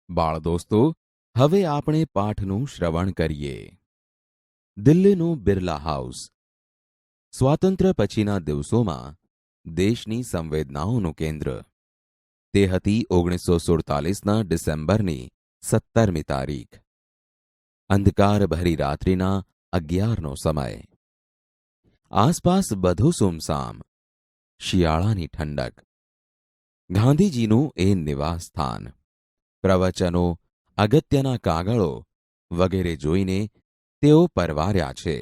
બાળ દોસ્તો, હવે આપણે પાઠનું શ્રવણ કરીએ. દિલ્હીનું બિરલા હાઉસ. સ્વાતંત્ર્ય પછીના દિવસોમાં દેશની સંવેદનાઓનું કેન્દ્ર. તે હતી 1947ના ડિસેમ્બરની 17મી તારીખ. અંધકારભરી રાત્રિના 11નો સમય. આસપાસ બધું સુમસામ. શિયાળાની ઠંડક. ગાંધીજીનું એ નિવાસ સ્થાન. પ્રવચનો, અગત્યના કાગળો વગેરે જોઈને તેઓ પરવાર્યા છે.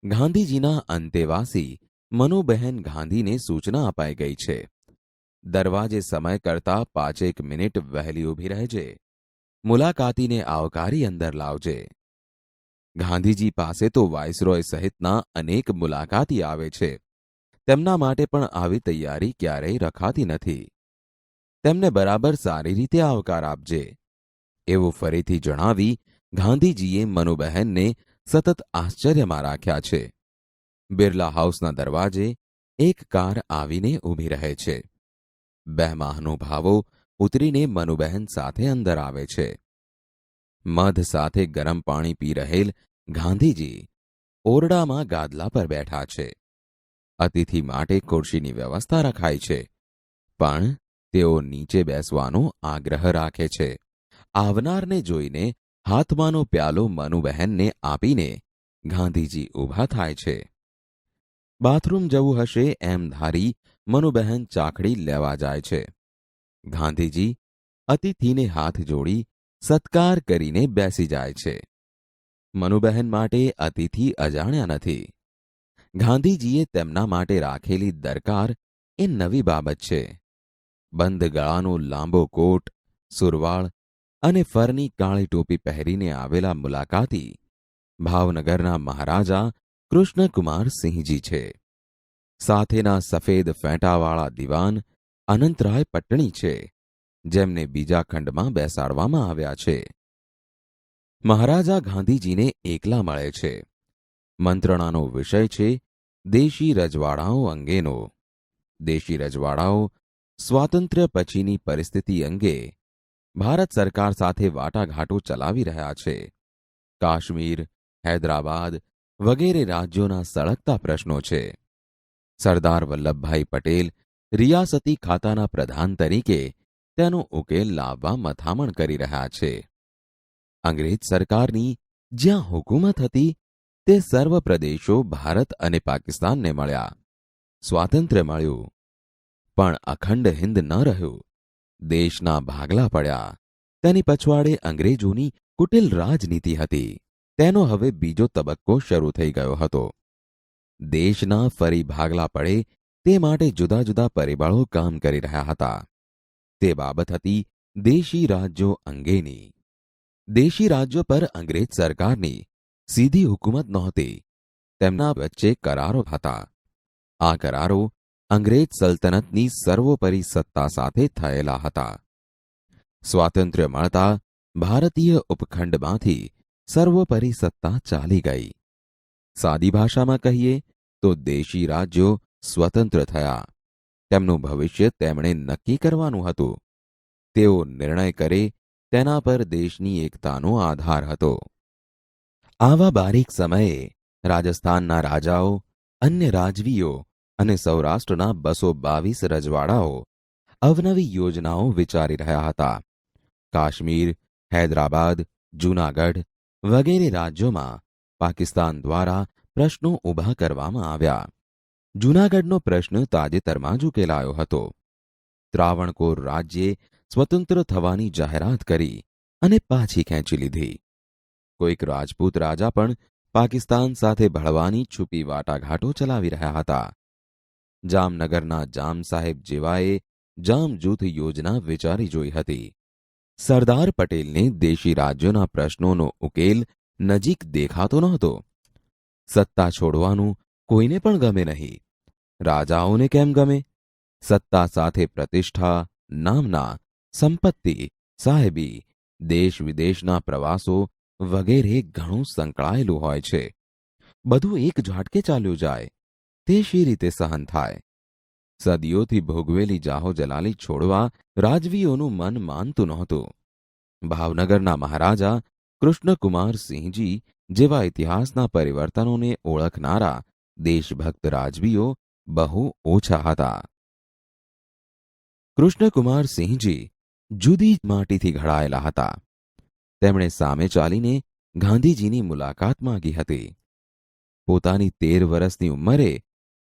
ગાંધીજીના અંતેવાસી મનુબહેન ગાંધીને સૂચના અપાઈ ગઈ છે. દરવાજે સમય કરતા 5 મિનિટ વહેલી ઊભી રહેજે. મુલાકાતીને આવકારી અંદર લાવજે. ગાંધીજી પાસે તો વાઇસરોય સહિતના અનેક મુલાકાતી આવે છે. તેમના માટે પણ આવી તૈયારી ક્યારેય રખાતી નથી. તેમને બરાબર સારી રીતે આવકાર આપજે. એવું ફરીથી જણાવી ગાંધીજીએ મનુબહેનને સતત આશ્ચર્યમાં રાખ્યા છે. બિરલા હાઉસના દરવાજે એક કાર આવીને ઊભી રહે છે. 2 મહાનુભાવો ઉતરીને મનુબહેન સાથે અંદર આવે છે. મધ સાથે ગરમ પાણી પી રહેલ ગાંધીજી ઓરડામાં ગાદલા પર બેઠા છે. અતિથિ માટે ખુરશીની વ્યવસ્થા રખાઈ છે, પણ તેઓ નીચે બેસવાનો આગ્રહ રાખે છે. આવનારને જોઈને હાથમાંનો પ્યાલો મનુબહેનને આપીને ગાંધીજી ઊભા થાય છે. બાથરૂમ જવું હશે એમ ધારી મનુબહેન ચાખડી લેવા જાય છે. ગાંધીજી અતિથિને હાથ જોડી સત્કાર કરીને બેસી જાય છે. મનુબહેન માટે અતિથિ અજાણ્યા નથી. ગાંધીજીએ તેમના માટે રાખેલી દરકાર એ નવી બાબત છે. બંધ ગળાનો લાંબો કોટ, સુરવાળ અને ફરની કાળી ટોપી પહેરીને આવેલા મુલાકાતી ભાવનગરના મહારાજા કૃષ્ણકુમારસિંહજી છે. સાથેના સફેદ ફેંટાવાળા દિવાન અનંતરાય પટણી છે, જેમને બીજા ખંડમાં બેસાડવામાં આવ્યા છે. મહારાજા ગાંધીજીને એકલા મળે છે. મંત્રણાનો વિષય છે દેશી રજવાડાઓ અંગેનો. દેશી રજવાડાઓ સ્વાતંત્ર્ય પછીની પરિસ્થિતિ અંગે ભારત સરકાર સાથે વાટાઘાટો ચલાવી રહ્યા છે. કાશ્મીર, હૈદરાબાદ વગેરે રાજ્યોના સળગતા પ્રશ્નો છે. સરદાર વલ્લભભાઈ પટેલ રિયાસતી ખાતાના પ્રધાન તરીકે તેનો ઉકેલ લાવવા મથામણ કરી રહ્યા છે. અંગ્રેજ સરકારની જ્યાં હુકુમત હતી તે સર્વ પ્રદેશો ભારત અને પાકિસ્તાનને મળ્યા. સ્વાતંત્ર્ય મળ્યું, પણ અખંડ હિંદ ન રહ્યું. દેશના ભાગલા પડ્યા. તેની પછવાડે અંગ્રેજોની કુટિલ રાજનીતિ હતી. તેનો હવે બીજો તબક્કો શરૂ થઈ ગયો હતો. દેશના ફરી ભાગલા પડે તે માટે જુદા જુદા પરિબળો કામ કરી રહ્યા હતા. તે બાબત હતી દેશી રાજ્યો અંગેની. દેશી રાજ્યો પર અંગ્રેજ સરકારની સીધી હુકુમત નહોતી. તેમના વચ્ચે કરારો હતા. આ કરારો અંગ્રેજ સલ્તનતની સર્વોપરી સત્તા સાથે થયેલા હતા. સ્વાતંત્ર્ય મળતા ભારતીય ઉપખંડમાંથી સર્વોપરી સત્તા ચાલી ગઈ. સાદી ભાષામાં કહીએ તો દેશી રાજ્યો સ્વતંત્ર થયા. તેમનું ભવિષ્ય તેમણે નક્કી કરવાનું હતું. તેઓ નિર્ણય કરે તેના પર દેશની એકતાનો આધાર હતો. આવા બારીક સમયે રાજસ્થાનના રાજાઓ, અન્ય રાજવીઓ અને સૌરાષ્ટ્રના 222 રજવાડાઓ અવનવી યોજનાઓ વિચારી રહ્યા હતા. કાશ્મીર, હૈદરાબાદ, જૂનાગઢ વગેરે રાજ્યોમાં પાકિસ્તાન દ્વારા પ્રશ્નો ઊભા કરવામાં આવ્યા. જૂનાગઢનો પ્રશ્ન તાજેતરમાં જ ઉકેલાયો હતો. ત્રાવણકોર રાજ્યે સ્વતંત્ર થવાની જાહેરાત કરી અને પાછી ખેંચી લીધી. કોઈક રાજપૂત રાજા પણ પાકિસ્તાન સાથે ભળવાની છુપી વાટાઘાટો ચલાવી રહ્યા હતા. જામનગરના જામ સાહેબ જેવાએ જામજૂથ યોજના વિચારી જોઈ હતી. સરદાર પટેલને દેશી રાજ્યોના પ્રશ્નોનો ઉકેલ નજીક દેખાતો નહોતો. સત્તા છોડવાનું કોઈને પણ ગમે નહીં. રાજાઓને કેમ ગમે? સત્તા સાથે પ્રતિષ્ઠા, નામના, સંપત્તિ, સાહેબી, દેશ વિદેશના પ્રવાસો વગેરે ઘણું સંકળાયેલું હોય છે. બધું એક ઝાટકે ચાલ્યું જાય તે શી રીતે સહન થાય? સદીઓથી ભોગવેલી જાહો જલાલી છોડવા રાજવીઓનું મન માનતું નહોતું. ભાવનગરના મહારાજા કૃષ્ણકુમારસિંહજી જેવા ઇતિહાસના પરિવર્તનોને ઓળખનારા દેશભક્ત રાજવીઓ બહુ ઓછા હતા. કૃષ્ણકુમારસિંહજી જુદી માટીથી ઘડાયેલા હતા. તેમણે સામે ચાલીને ગાંધીજીની મુલાકાત માંગી હતી. પોતાની 13 વર્ષની ઉંમરે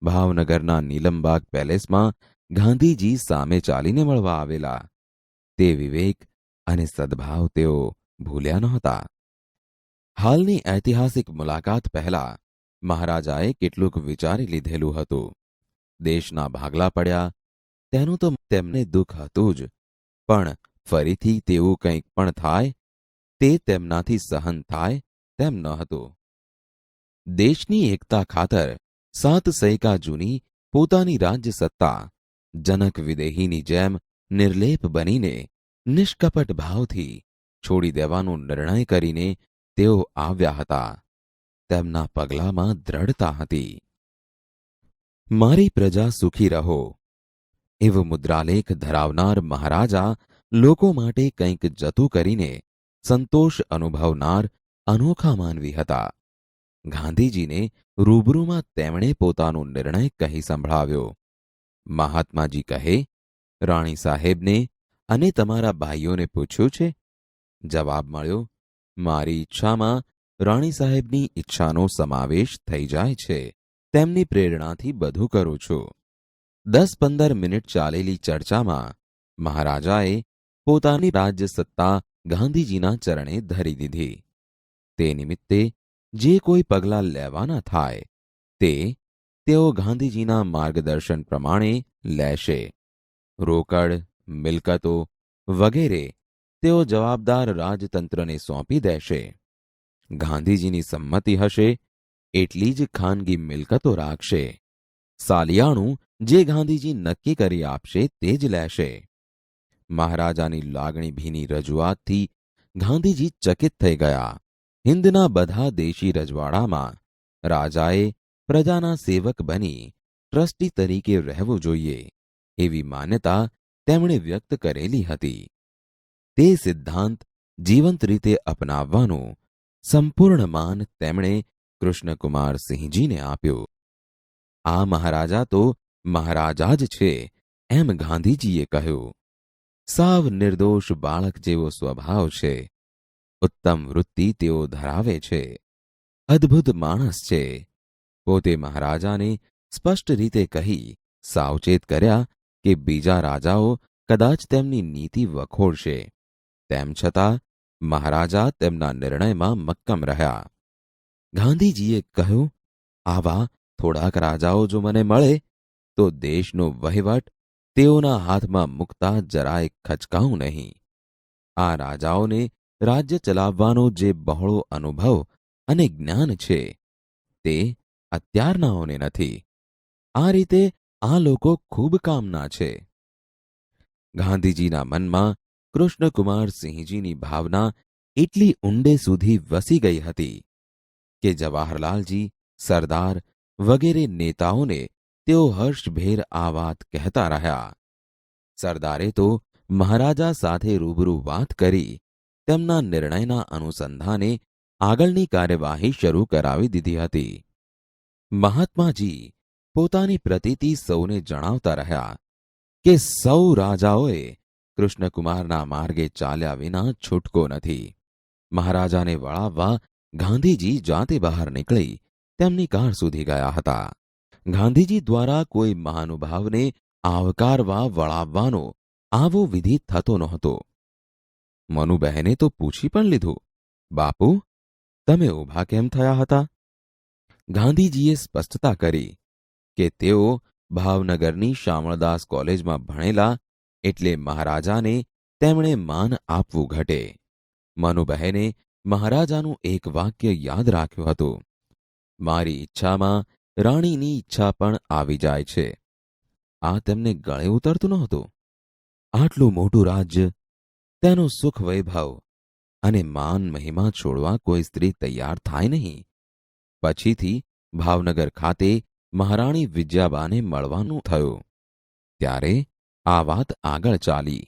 ભાવનગરના નીલમબાગ પેલેસમાં ગાંધીજી સામે ચાલીને મળવા આવેલા. તે વિવેક અને સદ્ભાવ તેઓ ભૂલ્યા નહોતા. હાલની ઐતિહાસિક મુલાકાત પહેલા મહારાજાએ કેટલુંક વિચારી લીધેલું હતું. દેશના ભાગલા પડ્યા તેનું તો તેમને દુઃખ હતું જ, પણ ફરીથી તેવું કંઈક પણ થાય તે તેમનાથી સહન થાય તેમ ન હતું. દેશની એકતા ખાતર 7 સૈકા જૂની પોતાની રાજ્ય સત્તા જનક વિદેહીની જેમ નિર્લેપ બનીને નિષ્કપટ ભાવથી છોડી દેવાનો નિર્ણય કરીને તેઓ આવ્યા હતા. તેમના પગલામાં દ્રઢતા હતી. મારી પ્રજા સુખી રહો એવો મુદ્રાલેખ ધરાવનાર મહારાજા લોકો માટે કંઈક જતું કરીને સંતોષ અનુભવનાર અનોખા માનવી હતા. ગાંધીજીને રૂબરૂમાં તેમણે પોતાનો નિર્ણય કહી સંભળાવ્યો. મહાત્માજી કહે, રાણી સાહેબને અને તમારા ભાઈઓને પૂછ્યું છે? જવાબ મળ્યો, મારી ઈચ્છામાં રાણી સાહેબની ઈચ્છાનો સમાવેશ થઈ જાય છે. તેમની પ્રેરણાથી બધું કરું છું. 10-15 મિનિટ ચાલેલી ચર્ચામાં મહારાજાએ પોતાની રાજ્ય સત્તા ગાંધીજીના ચરણે ધરી દીધી. તે નિમિત્તે જે કોઈ પગલાં લેવાના થાય તે તેઓ ગાંધીજીના માર્ગદર્શન પ્રમાણે લેશે. રોકડ, મિલકતો વગેરે તેઓ જવાબદાર રાજતંત્રને સોંપી દેશે. ગાંધીજીની સંમતિ હશે એટલી જ ખાનગી મિલકતો રાખશે. સાલિયાણું જે ગાંધીજી નક્કી કરી આપશે તે જ લેશે. મહારાજાની લાગણીભીની રજૂઆતથી ગાંધીજી ચકિત થઈ ગયા. હિંદના બધા દેશી રજવાડામાં રાજાએ પ્રજાના સેવક બની ટ્રસ્ટી તરીકે રહેવું જોઈએ એવી માન્યતા તેમણે વ્યક્ત કરેલી હતી. તે સિદ્ધાંત જીવંત રીતે અપનાવવાનું સંપૂર્ણ માન તેમણે કૃષ્ણકુમારસિંહજીને આપ્યું. આ મહારાજા તો મહારાજા જ છે એમ ગાંધીજીએ કહ્યું. સાવ નિર્દોષ બાળક જેવો સ્વભાવ છે. ઉત્તમ વૃત્તિ તેઓ ધરાવે છે. અદ્ભુત માણસ છે. પોતે મહારાજાને સ્પષ્ટ રીતે કહી સાવચેત કર્યા કે બીજા રાજાઓ કદાચ તેમની નીતિ વખોડશે. તેમ છતાં મહારાજા તેમના નિર્ણયમાં મક્કમ રહ્યા. ગાંધીજીએ કહ્યું, આવા થોડાક રાજાઓ જો મને મળે તો દેશનો વહીવટ તેઓના હાથમાં મૂકતા જરાય ખચકાઉં નહીં. આ રાજાઓને રાજ્ય ચલાવવાનો જે બહોળો અનુભવ અને જ્ઞાન છે તે અત્યારનાઓને નથી. આ રીતે આ લોકો ખૂબ કામના છે. ગાંધીજીના મનમાં કૃષ્ણકુમારસિંહજીની ભાવના એટલી ઊંડે સુધી વસી ગઈ હતી કે જવાહરલાલજી, સરદાર વગેરે નેતાઓને તેઓ હર્ષભેર આ વાત કહેતા રહ્યા. સરદારે તો મહારાજા સાથે રૂબરૂ વાત કરી તેમના નિર્ણયના અનુસંધાને આગળની કાર્યવાહી શરૂ કરાવી દીધી હતી. મહાત્માજી પોતાની પ્રતીતિ સૌને જણાવતા રહ્યા કે સૌ રાજાઓએ કૃષ્ણકુમારના માર્ગે ચાલ્યા વિના છૂટકો નથી. મહારાજાને વળાવવા ગાંધીજી જાતે બહાર નીકળી તેમની કાર સુધી ગયા હતા. ગાંધીજી દ્વારા કોઈ મહાનુભાવને આવકારવા વળાવવાનો આવો વિધિ થતો નહોતો. મનુબહેને તો પૂછી પણ લીધું, બાપુ, તમે ઊભા કેમ થયા હતા? ગાંધીજીએ સ્પષ્ટતા કરી કે તેઓ ભાવનગરની શામળદાસ કોલેજમાં ભણેલા એટલે મહારાજાને તેમણે માન આપવું ઘટે. મનુબહેને મહારાજાનું એક વાક્ય યાદ રાખ્યું હતું, મારી ઈચ્છામાં રાણીની ઈચ્છા પણ આવી જાય છે. આ તેમને ગળે ઉતરતું નહોતું. આટલું મોટું રાજ્ય, તેનું સુખ વૈભવ અને માન મહિમા છોડવા કોઈ સ્ત્રી તૈયાર થાય નહીં. પછીથી ભાવનગર ખાતે મહારાણી વિજયાબાને મળવાનું થયું ત્યારે આ વાત આગળ ચાલી.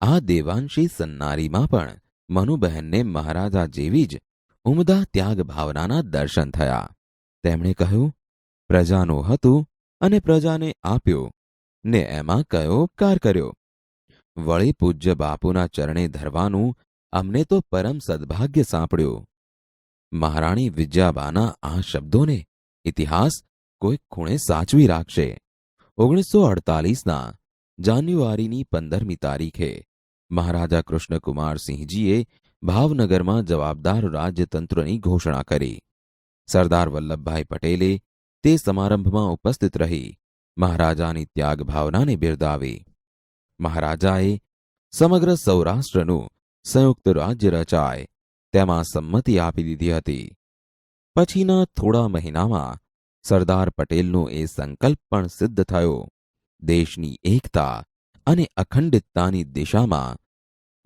આ દેવાંશી સન્નારીમાં પણ મનુબહેનને મહારાજા જેવી જ ઉમદા ત્યાગ ભાવનાના દર્શન થયા. તેમણે કહ્યું, પ્રજાનું હતું અને પ્રજાને આપ્યું ને એમાં કયો ઉપકાર કર્યો. વળી પૂજ્ય બાપુના ચરણે ધરવાનું અમને તો પરમ સદભાગ્ય સાંપડ્યું. મહારાણી વિજયાબાના આ શબ્દોને ઇતિહાસ કોઈક ખૂણે સાચવી રાખશે. 1948ના જાન્યુઆરીની 15મી તારીખે મહારાજા કૃષ્ણકુમારસિંહજીએ ભાવનગરમાં જવાબદાર રાજ્યતંત્રની ઘોષણા કરી. સરદાર વલ્લભભાઈ પટેલે તે સમારંભમાં ઉપસ્થિત રહી મહારાજાની ત્યાગ ભાવનાને બિરદાવી. મહારાજાએ સમગ્ર સૌરાષ્ટ્રનું સંયુક્ત રાજ્ય રચાય તેમાં સંમતિ આપી દીધી હતી. પછીના થોડા મહિનામાં સરદાર પટેલનો એ સંકલ્પ પણ સિદ્ધ થયો. દેશની એકતા અને અખંડિતતાની દિશામાં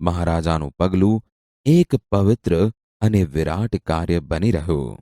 મહારાજાનું પગલું એક પવિત્ર અને વિરાટ કાર્ય બની રહ્યું.